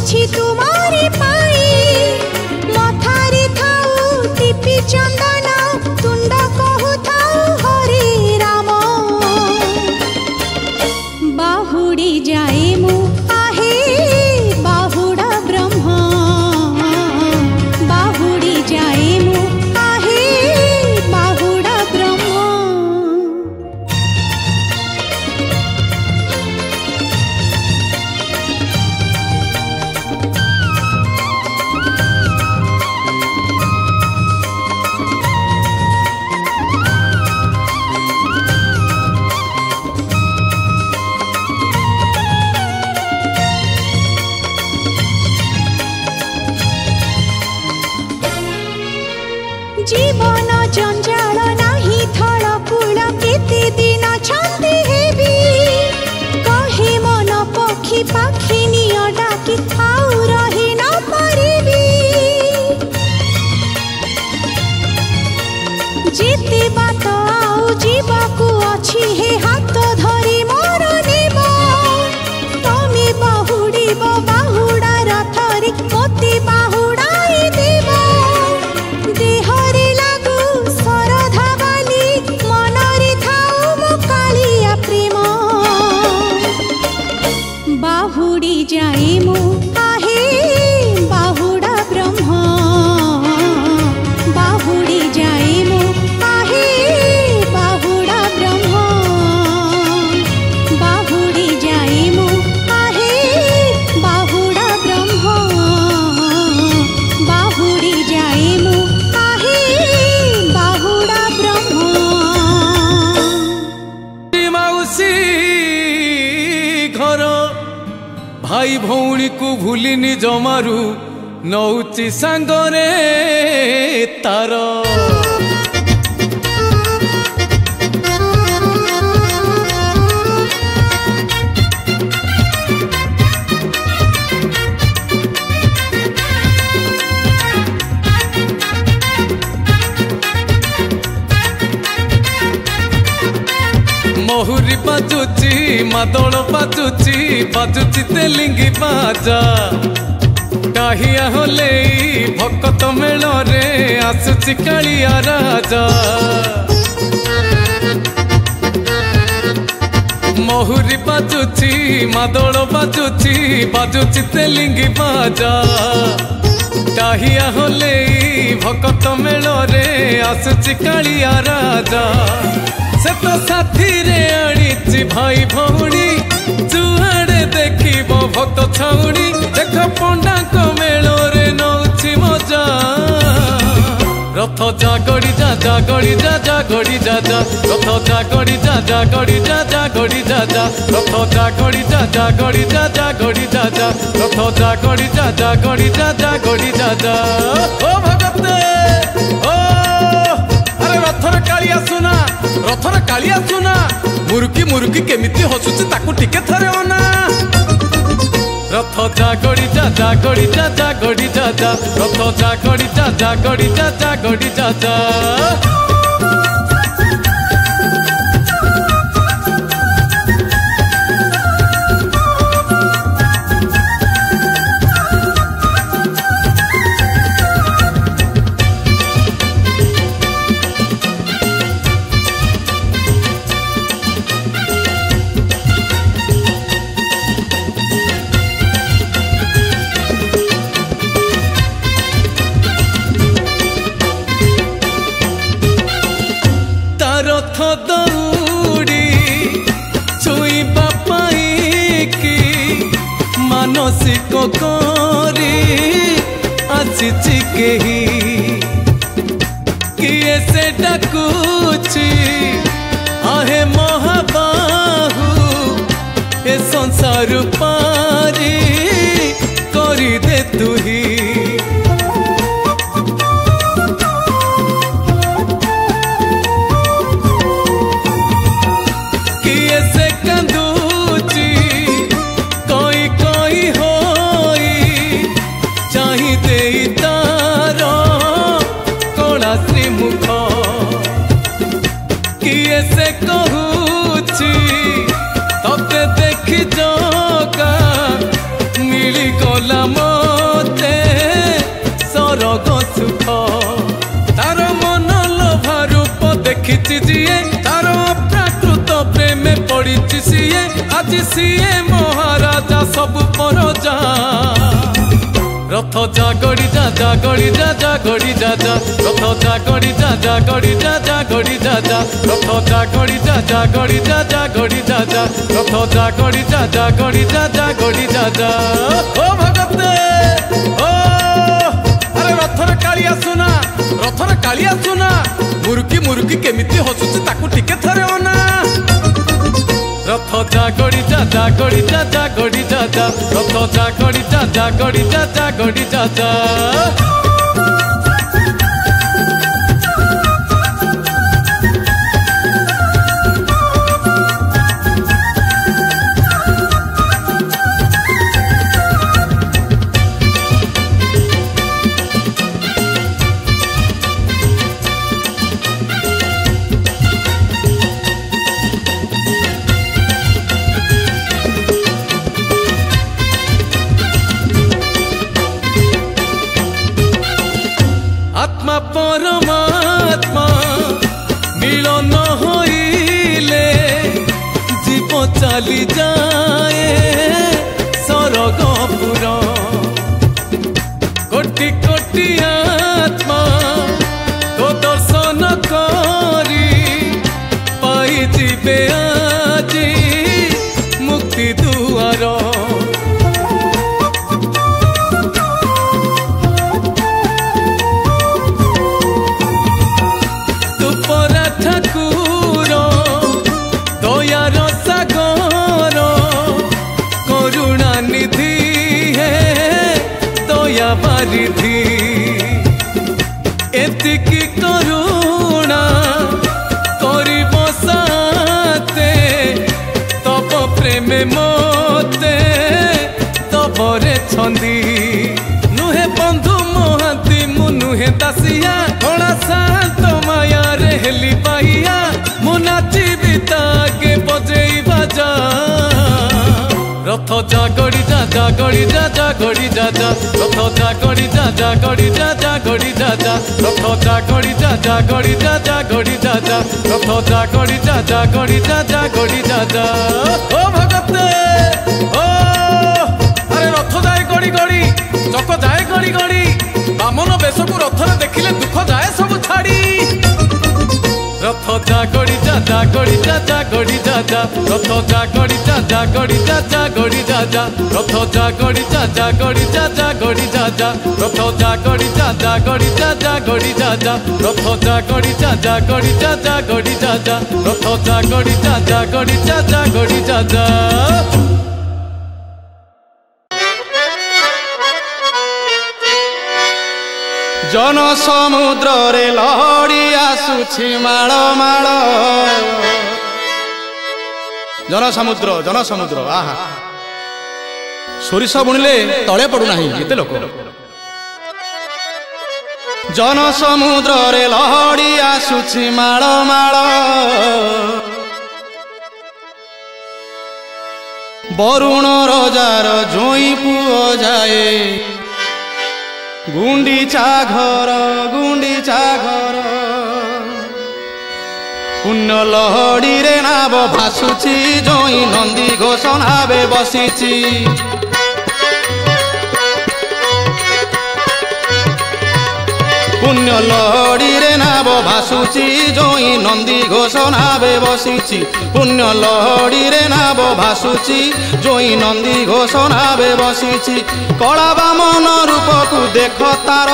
କିଛି ତୁମରି ପାଇଁ ମଥାରେ ଥାଉ ଟିପି ଚନ୍ଦନ ତୁଣ୍ଡ କହୁଥାଉ ହରେ ରାମ ବାହୁଡ଼ି ଯାଏ ମୁଁ आहे बाहुड़ा ब्रह्म बाहुड़ी जाए मु आहे बाहुड़ा ब्रह्म जीवन जंजाल नाही थल कूल केते दिन छाती हेबी कहे मन पक्षी पाखिनी डाकी आउ रही न पारिबी जेते बात आउ जीवाकू अछि हे हाथ धरी मोर नेब तमे बाहुड़ीब बाहुड़ा रथरी मते बाहुड़ाई देब देहरे लागू सरधा बाली मनरे थाऊ मो कालिया प्रेम बाहुड़ी जाए मु आहे बाहुड़ा ब्रह्म बाहुड़ी जाए मु आहे बाहुड़ा ब्रह्म बाहुड़ी जाए मु आहे बाहुड़ा ब्रह्म बाहुड़ी जाए मु आहे बाहुड़ा ब्रह्म माउसी घर भाई भौणी को भूलिनी जमारू नौची सांगरे तार महुरी बाजुची मादल बाजुची बाजुची तेलिंगी बाजा काहिया होले भक्त मेल रे आसुची कालिया राजा महुरी बाजुची मादल बाजुची बाजुची तेलिंगी बाजा काहिया होले भक्त मेल रे आसुची कालिया राजा से तो साथी रे आनी भाई भौणी जुआड़े देखिब भक्त छाउणी देख पंडा मेल रे नौची मजा रथ जा गड़ी जा जा गड़ी जा जा गड़ी जा जा रथ जा गड़ी जा जा गड़ी जा जा गड़ी जा जा रथ जा गड़ी जा जा गड़ी जा जा गड़ी जा जा रथ जा गड़ी जा जा गड़ी जा जा गड़ी जा जा ओ भगते ओ अरे रथर कालिया सुना रथर कालिया सुना मुरुकी मुरुकी केमिति हसुची ताकू टिके थरे ओना रथ जा गड़ी जा जा गड़ी जा जा गड़ी जा जा रथ जा गड़ी जा जा गड़ी जा जा गड़ी जा जा रथ दौड़ी छुईबा पाईकी मानसिक करी आसीची केही किए से डाकुची आहे महाबाहु ए संसार पारी करी दे तुही किए से कहूची तते देखी जगा दिला मते सरग सुख तार मन लोभा रूप देखिछि जिए तार प्राकृत प्रेम पड़िछि सीए आज सीए महाराजा सब परजा रथ जा गड़ी जा जा गड़ी जा जा गड़ी जा जा रथ जा गड़ी जा जा गड़ी जा जा गड़ी जा जा रथ जा गड़ी जा जा गड़ी जा जा गड़ी जा जा रथ जा गड़ी जा जा गड़ी जा जा गड़ी जा जा ओ भगते ओ अरे रथर कालिया सुना रथर कालिया सुना मुरुकी मुरुकी केमिति हसुची ताकू टिके थरे ओना रथ जा गड़ी जा जा गड़ी जा जा गड़ी जा जा रथ जा गड़ी जा जा गड़ी जा जा गड़ी जा जा आत्मा परमात्मा मिलन होइले जीव चली जाए सरगपुर कोटि कोटि आत्मा तो दर्शन करी पाई जीवे आजी मुक्ति दुआर ठाकुर दयार सागर करुणा निधि है दया बारिधि एतिकी करुणा करिब साते तब प्रेम मते तबरे छंदी नुहे बंधु महाती मु नुहे दासिया थोड़ा शांत माया रेहली पाइया मु नाचिबी ताके बजेई बाजा रथ जा गड़ी जा जा गड़ी जा जा गड़ी जा जा रथ जा गड़ी जा जा गड़ी जा जा गड़ी जा जा रथ जा गड़ी जा जा गड़ी जा जा गड़ी जा जा रथ जा गड़ी जा जा गड़ी जा जा गड़ी जा जा ओ भगते ओ अरे रथ जाए गड़ी गड़ी चक जाए गड़ी गड़ी बामन बेश को रथरे देखिले दुख जाए सब छाड़ी रथ जा गड़ी जा जा गड़ी जा जा गड़ी जा जा रथ जा गड़ी जा जा गड़ी जा जा गड़ी जा जा रथ जा गड़ी जा जा गड़ी जा जा गड़ी जा जा रथ जा गड़ी जा जा गड़ी जा जा गड़ी जा जा रथ जा गड़ी जा जा गड़ी जा जा गड़ी जा जा रथ जा गड़ी जा जा गड़ी जा जा गड़ी जा जा जन समुद्र रे लहड़ी आसुछि माळ माळ जन समुद्र आहा सोरिष बुणिले तले पड़ू नाही एते लोक जन समुद्र रे लहड़ी आसुछि माळ माळ बरुण रजार जोई पुओ जाए गुंडीचा घर पुण्य लहड़ी रे नाव भासुची जोई नंदी घोष नावे बसीची पुण्य लहड़ी रे नाव भासुची जोई नंदी घोष नावे बसीची पुण्य लहड़ी रे नाव भासुची जोई नंदी घोष नावे बसीची कला बामन रूप को देख तार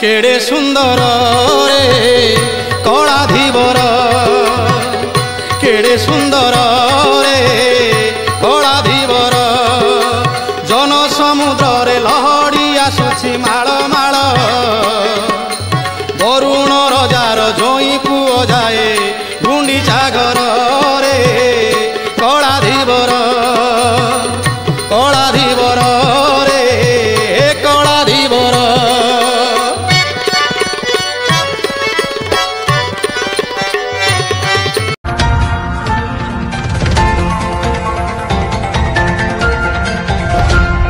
केड़े सुंदर रे कला धीवर केड़े सुंदर रे